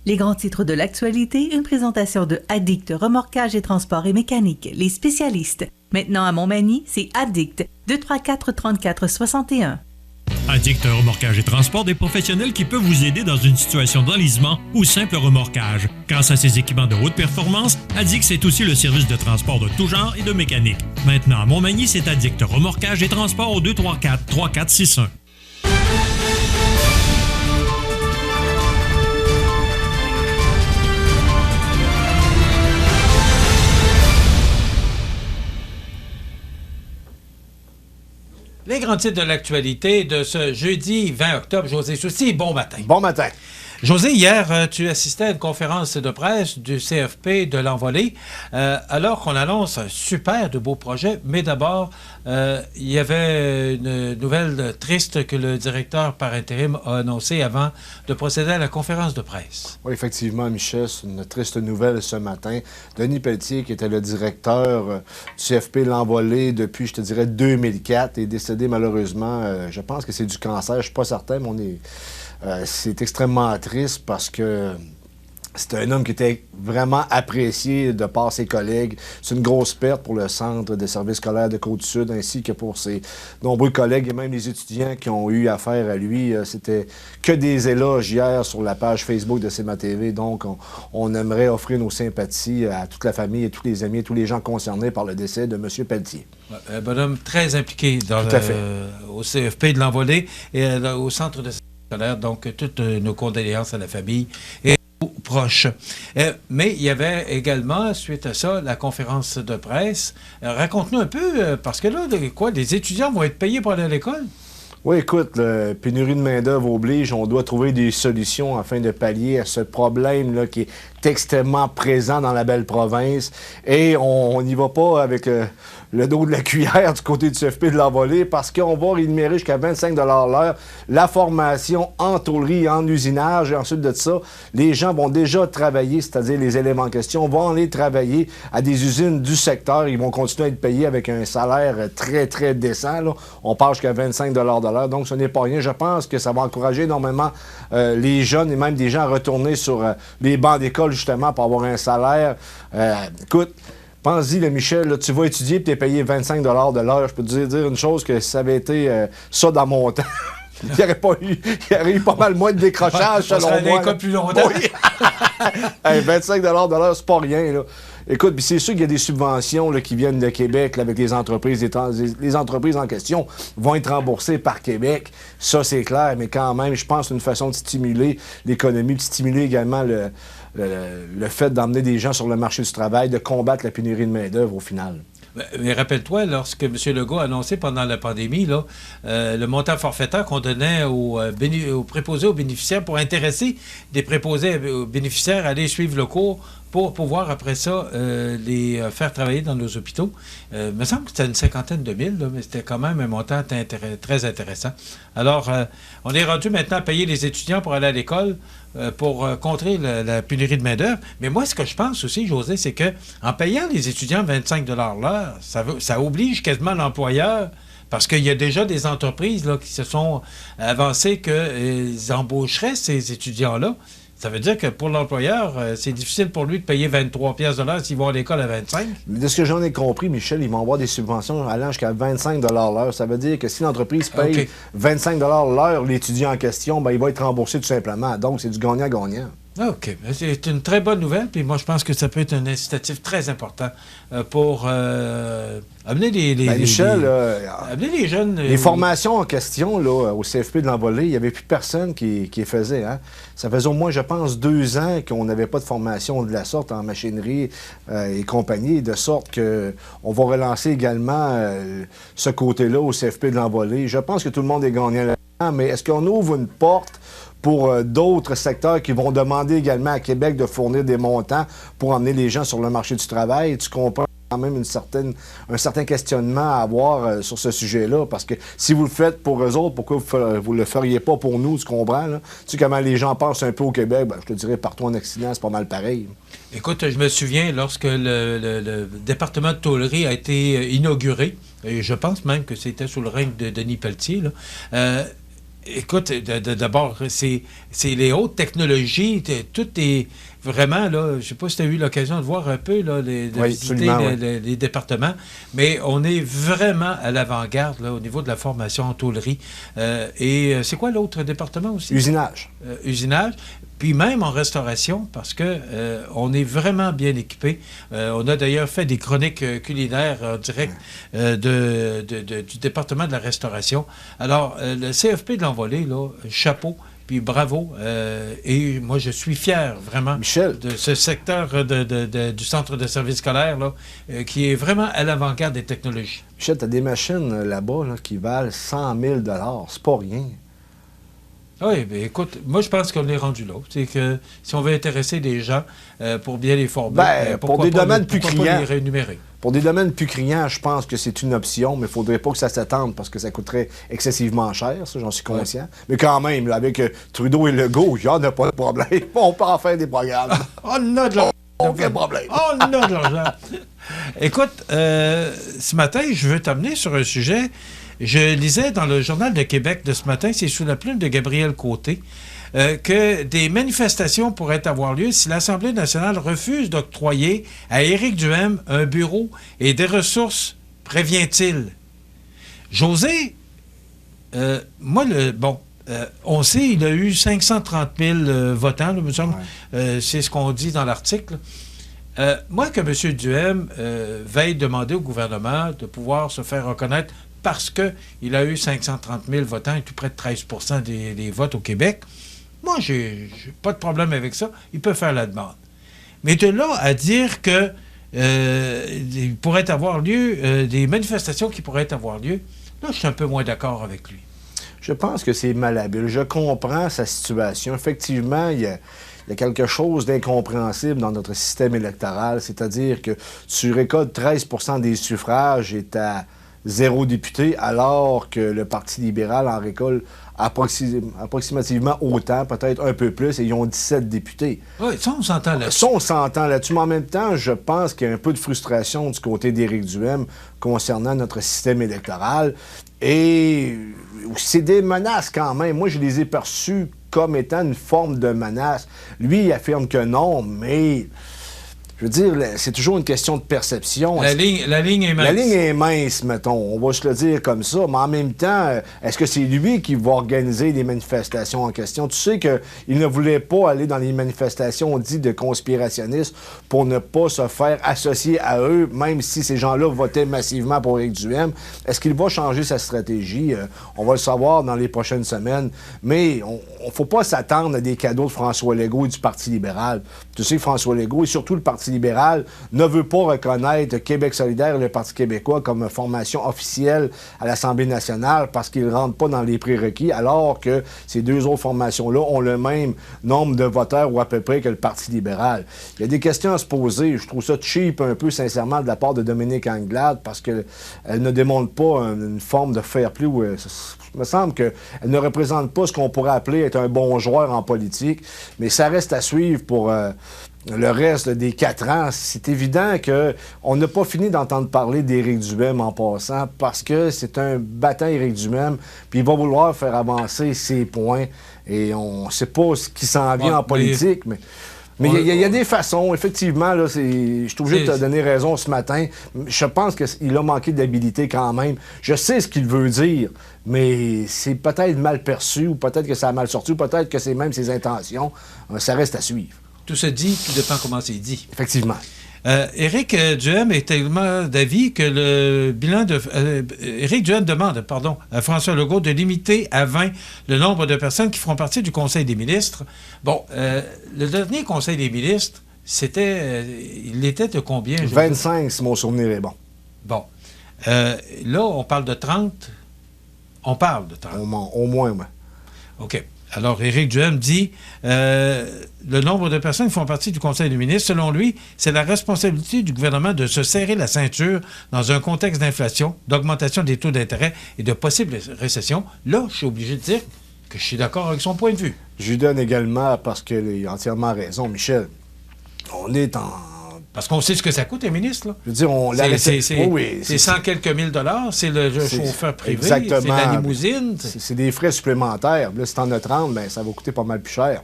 Les grands titres de l'actualité, une présentation de Addict Remorquage et Transport et Mécanique, les spécialistes. Maintenant à Montmagny, c'est Addict, 234-34-61. Addict Remorquage et Transport, des professionnels qui peuvent vous aider dans une situation d'enlisement ou simple remorquage. Grâce à ses équipements de haute performance, Addict, c'est aussi le service de transport de tout genre et de mécanique. Maintenant à Montmagny, c'est Addict Remorquage et Transport au 234-3461. Les grands titres de l'actualité de ce jeudi 20 octobre. José Soucy, bon matin. Bon matin. José, hier, tu assistais à une conférence de presse du CFP de l'Envolée, alors qu'on annonce un super de beau projet. Mais d'abord, il y avait une nouvelle triste que le directeur par intérim a annoncée avant de procéder à la conférence de presse. Oui, effectivement, Michel, c'est une triste nouvelle ce matin. Denis Pelletier, qui était le directeur du CFP de l'Envolée depuis, je te dirais, 2004, est décédé malheureusement. Je pense que c'est du cancer, je ne suis pas certain, mais on est... c'est extrêmement triste parce que c'était un homme qui était vraiment apprécié de par ses collègues. C'est une grosse perte pour le Centre de services scolaires de Côte-du-Sud ainsi que pour ses nombreux collègues et même les étudiants qui ont eu affaire à lui. C'était que des éloges hier sur la page Facebook de CMA-TV. Donc, on aimerait offrir nos sympathies à toute la famille et tous les amis et tous les gens concernés par le décès de M. Pelletier. Un bonhomme très impliqué dans au CFP de l'Envolée et au Centre de donc, toutes nos condoléances à la famille et aux proches. Mais il y avait également, suite à ça, la conférence de presse. Raconte-nous un peu, parce que là, les étudiants vont être payés pour aller à l'école? Oui, écoute, la pénurie de main-d'œuvre oblige. On doit trouver des solutions afin de pallier à ce problème-là qui est extrêmement présent dans la belle province. Et on n'y va pas avec le dos de la cuillère du côté du CFP de l'Envolée parce qu'on va rémunérer jusqu'à 25 $ l'heure la formation en tôlerie et en usinage. Et ensuite de ça, les gens vont déjà travailler, c'est-à-dire les élèves en question, vont aller travailler à des usines du secteur. Ils vont continuer à être payés avec un salaire très, très décent. Là. On parle jusqu'à 25 $ de l'heure. Donc, ce n'est pas rien. Je pense que ça va encourager énormément les jeunes et même des gens à retourner sur les bancs d'école, justement, pour avoir un salaire. Écoute, pense-y, Michel, là, tu vas étudier et tu es payé 25 $ de l'heure. Je peux te dire une chose, que si ça avait été ça dans mon temps, il n'y aurait eu pas mal moins de décrochage, selon moi. Ça plus longtemps. Oui. Hey, 25 $ de l'heure, c'est pas rien, là. Écoute, c'est sûr qu'il y a des subventions là, qui viennent de Québec là, avec les entreprises. Les entreprises en question vont être remboursées par Québec. Ça, c'est clair, mais quand même, je pense que c'est une façon de stimuler l'économie, de stimuler également le fait d'emmener des gens sur le marché du travail, de combattre la pénurie de main-d'œuvre au final. Mais rappelle-toi, lorsque M. Legault a annoncé pendant la pandémie là, le montant forfaitaire qu'on donnait aux préposés aux bénéficiaires pour intéresser des préposés aux bénéficiaires à aller suivre le cours pour pouvoir, après ça, les faire travailler dans nos hôpitaux. Il me semble que c'était une 50aine de mille, là, mais c'était quand même un montant très intéressant. Alors, on est rendu maintenant à payer les étudiants pour aller à l'école pour contrer la pénurie de main-d'œuvre. Mais moi, ce que je pense aussi, José, c'est qu'en payant les étudiants 25 $ l'heure, ça oblige quasiment l'employeur, parce qu'il y a déjà des entreprises là, qui se sont avancées qu'ils embaucheraient ces étudiants-là. Ça veut dire que pour l'employeur, c'est difficile pour lui de payer 23 $ de l'heure s'il va à l'école à 25. De ce que j'en ai compris, Michel, ils vont avoir des subventions allant jusqu'à 25 $ l'heure. Ça veut dire que si l'entreprise paye 25 $ l'heure, l'étudiant en question, ben, il va être remboursé tout simplement. Donc, c'est du gagnant-gagnant. OK. C'est une très bonne nouvelle, puis moi, je pense que ça peut être un incitatif très important pour amener amener les jeunes... Les formations en question, là, au CFP de l'Envolée, il n'y avait plus personne qui les faisait. Hein? Ça faisait au moins, je pense, 2 ans qu'on n'avait pas de formation de la sorte en machinerie et compagnie, de sorte qu'on va relancer également ce côté-là au CFP de l'Envolée. Je pense que tout le monde est gagnant là-dedans, mais est-ce qu'on ouvre une porte pour d'autres secteurs qui vont demander également à Québec de fournir des montants pour emmener les gens sur le marché du travail? Tu comprends quand même un certain questionnement à avoir sur ce sujet-là, parce que si vous le faites pour eux autres, pourquoi vous le feriez pas pour nous, tu comprends? Là? Tu sais comment les gens pensent un peu au Québec, ben, je te dirais partout en Occident, c'est pas mal pareil. Écoute, je me souviens lorsque le département de tôlerie a été inauguré, et je pense même que c'était sous le règne de Denis Pelletier, là, Écoute, d'abord, c'est les hautes technologies, tout est vraiment, là, je ne sais pas si tu as eu l'occasion de voir un peu, là, de visiter les départements, mais on est vraiment à l'avant-garde, là, au niveau de la formation en tôlerie. Et c'est quoi l'autre département aussi? Usinage. Usinage. Puis même en restauration, parce que on est vraiment bien équipé. On a d'ailleurs fait des chroniques culinaires en direct du département de la restauration. Alors, le CFP de l'Envolée, là, chapeau, puis bravo. Et moi, je suis fier, vraiment, Michel, de ce secteur du centre de service scolaire, là, qui est vraiment à l'avant-garde des technologies. Michel, tu as des machines là-bas là, qui valent 100 000 $. C'est pas rien. Oui, bien écoute, moi je pense qu'on est rendu là. C'est que si on veut intéresser des gens pour bien les former, pour des domaines plus criants, les rémunérer? Pour des domaines plus criants, je pense que c'est une option, mais il ne faudrait pas que ça s'attende parce que ça coûterait excessivement cher, ça, j'en suis conscient. Ouais. Mais quand même, là, avec Trudeau et Legault, il n'y en a pas de problème. On peut en faire des programmes. On a de l'argent. Aucun problème. On a de l'argent. Écoute, ce matin, je veux t'amener sur un sujet. Je lisais dans le Journal de Québec de ce matin, c'est sous la plume de Gabriel Côté, que des manifestations pourraient avoir lieu si l'Assemblée nationale refuse d'octroyer à Éric Duhem un bureau et des ressources, prévient-il. José, on sait, il a eu 530 000 votants, là, me semble. Ouais. C'est ce qu'on dit dans l'article. Moi, que M. Duhem veuille demander au gouvernement de pouvoir se faire reconnaître parce qu'il a eu 530 000 votants et tout près de 13 % des votes au Québec, moi, j'ai pas de problème avec ça. Il peut faire la demande. Mais de là à dire que il pourrait avoir lieu, des manifestations qui pourraient avoir lieu, là, je suis un peu moins d'accord avec lui. Je pense que c'est malhabile. Je comprends sa situation. Effectivement, il y a quelque chose d'incompréhensible dans notre système électoral, c'est-à-dire que tu récoltes 13 % des suffrages et tu as 0 député, alors que le Parti libéral en récolte approximativement autant, peut-être un peu plus, et ils ont 17 députés. Oui, ça, on s'entend là-dessus. Ça, on s'entend là-dessus, mais en même temps, je pense qu'il y a un peu de frustration du côté d'Éric Duhem concernant notre système électoral. Et c'est des menaces quand même. Moi, je les ai perçues comme étant une forme de menace. Lui, il affirme que non, mais... Je veux dire, c'est toujours une question de perception. La ligne est mince. La ligne est mince, mettons. On va se le dire comme ça. Mais en même temps, est-ce que c'est lui qui va organiser les manifestations en question? Tu sais qu'il ne voulait pas aller dans les manifestations dites de conspirationnistes pour ne pas se faire associer à eux, même si ces gens-là votaient massivement pour Éric Duhem. Est-ce qu'il va changer sa stratégie? On va le savoir dans les prochaines semaines. Mais on ne faut pas s'attendre à des cadeaux de François Legault et du Parti libéral. Tu sais que François Legault et surtout le Parti libéral ne veut pas reconnaître Québec solidaire et le Parti québécois comme formation officielle à l'Assemblée nationale parce qu'ils ne rentrent pas dans les prérequis, alors que ces deux autres formations-là ont le même nombre de voteurs ou à peu près que le Parti libéral. Il y a des questions à se poser. Je trouve ça cheap un peu, sincèrement, de la part de Dominique Anglade parce qu'elle ne démontre pas une forme de fair-play. Il me semble qu'elle ne représente pas ce qu'on pourrait appeler être un bon joueur en politique, mais ça reste à suivre pour... le reste des 4 ans, c'est évident qu'on n'a pas fini d'entendre parler d'Éric Duhem en passant parce que c'est un battant Éric Duhem, puis il va vouloir faire avancer ses points et on ne sait pas ce qui s'en vient en politique, mais il y a des façons, effectivement, là, je suis obligé de te donner raison ce matin. Je pense qu'il a manqué d'habilité quand même. Je sais ce qu'il veut dire, mais c'est peut-être mal perçu, ou peut-être que ça a mal sorti, ou peut-être que c'est même ses intentions. Ça reste à suivre. Tout se dit, tout dépend comment c'est dit. Effectivement. Éric Duhem est tellement d'avis que le bilan de... Éric Duhem demande, à François Legault de limiter à 20 le nombre de personnes qui feront partie du Conseil des ministres. Bon, le dernier Conseil des ministres, il était de combien? 25, si mon souvenir est bon. Bon. Là, on parle de 30. On parle de 30. Au moins, oui. OK. Alors, Éric Duhem dit le nombre de personnes qui font partie du Conseil des ministres, selon lui, c'est la responsabilité du gouvernement de se serrer la ceinture dans un contexte d'inflation, d'augmentation des taux d'intérêt et de possible récession. Là, je suis obligé de dire que je suis d'accord avec son point de vue. Je lui donne également, parce qu'il a entièrement raison, Michel, on est en Parce qu'on sait ce que ça coûte, un ministre, là. Je veux dire, c'est 100 quelques mille dollars, c'est le chauffeur privé, exactement. c'est la limousine. C'est des frais supplémentaires. Là, si t'en as 30, ben, ça va coûter pas mal plus cher.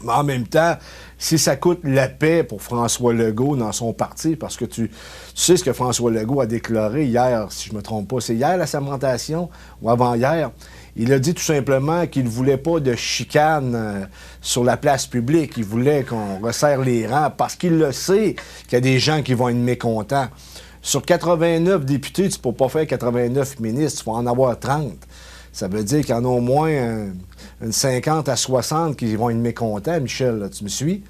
Mais en même temps, si ça coûte la paix pour François Legault dans son parti, parce que tu sais ce que François Legault a déclaré hier, si je ne me trompe pas, c'est hier la sermentation ou avant-hier. Il a dit tout simplement qu'il ne voulait pas de chicane sur la place publique. Il voulait qu'on resserre les rangs parce qu'il le sait qu'il y a des gens qui vont être mécontents. Sur 89 députés, tu ne peux pas faire 89 ministres, tu vas en avoir 30. Ça veut dire qu'il y en a au moins une 50 à 60 qui vont être mécontents, Michel, là, tu me suis?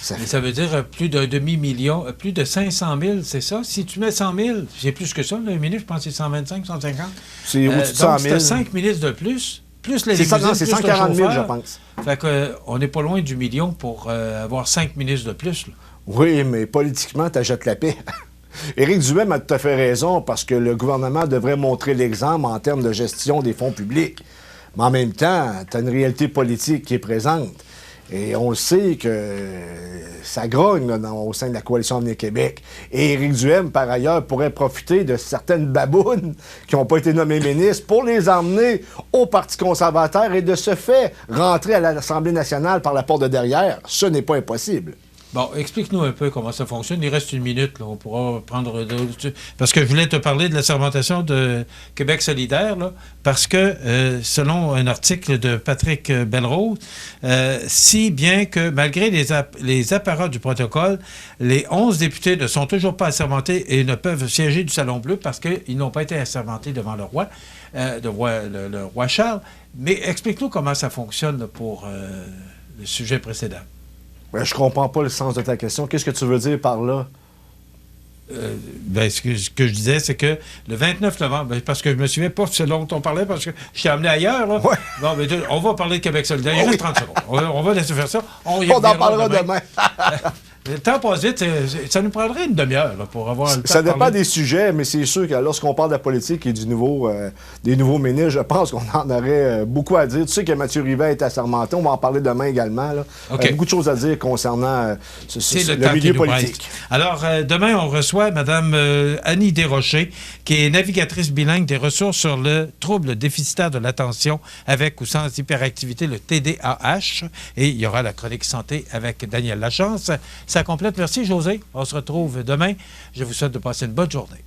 Ça veut dire plus d'un demi-million, plus de 500 000, c'est ça? Si tu mets 100 000, c'est plus que ça, le ministre, je pense que c'est 125, 150. C'est au-dessus de 100 000. Donc, c'est 5 ministres de plus les c'est limousines, c'est 140 000, je pense. Fait qu'on n'est pas loin du million pour avoir 5 ministres de plus. Là. Oui, mais politiquement, tu achètes la paix. Éric Duhem a tout à fait raison parce que le gouvernement devrait montrer l'exemple en termes de gestion des fonds publics. Mais en même temps, tu as une réalité politique qui est présente. Et on sait que ça grogne là, au sein de la Coalition Avenir Québec. Et Éric Duhem, par ailleurs, pourrait profiter de certaines babounes qui n'ont pas été nommées ministres pour les emmener au Parti conservateur et de ce fait rentrer à l'Assemblée nationale par la porte de derrière. Ce n'est pas impossible. Bon, explique-nous un peu comment ça fonctionne. Il reste une minute, là. On pourra prendre... Parce que je voulais te parler de la sermentation de Québec solidaire, là, parce que, selon un article de Patrick Belrose, si bien que, malgré les apparats du protocole, les 11 députés ne sont toujours pas assermentés et ne peuvent siéger du Salon Bleu parce qu'ils n'ont pas été assermentés devant le roi, le roi Charles. Mais explique-nous comment ça fonctionne là, pour le sujet précédent. Ben, je comprends pas le sens de ta question. Qu'est-ce que tu veux dire par là? Ce que je disais, c'est que le 29 novembre, parce que je me souviens pas ce dont on parlait, parce que je t'ai amené ailleurs. Là. Ouais. Bon, on va parler de Québec solidaire. Il reste 30 secondes. On va laisser faire ça. On en parlera demain. Le temps passe vite. Ça nous prendrait une demi-heure là, pour avoir le temps. Ça dépend des sujets, mais c'est sûr que lorsqu'on parle de la politique et des nouveaux ministres, je pense qu'on en aurait beaucoup à dire. Tu sais que Mathieu Rivet est assermenté. On va en parler demain également. Là. Okay. Beaucoup de choses à dire concernant le milieu politique. Alors, demain, on reçoit Mme Annie Desrochers, qui est navigatrice bilingue des ressources sur le trouble déficitaire de l'attention avec ou sans hyperactivité, le TDAH. Et il y aura la chronique santé avec Daniel Lachance. Ça complète. Merci, José. On se retrouve demain. Je vous souhaite de passer une bonne journée.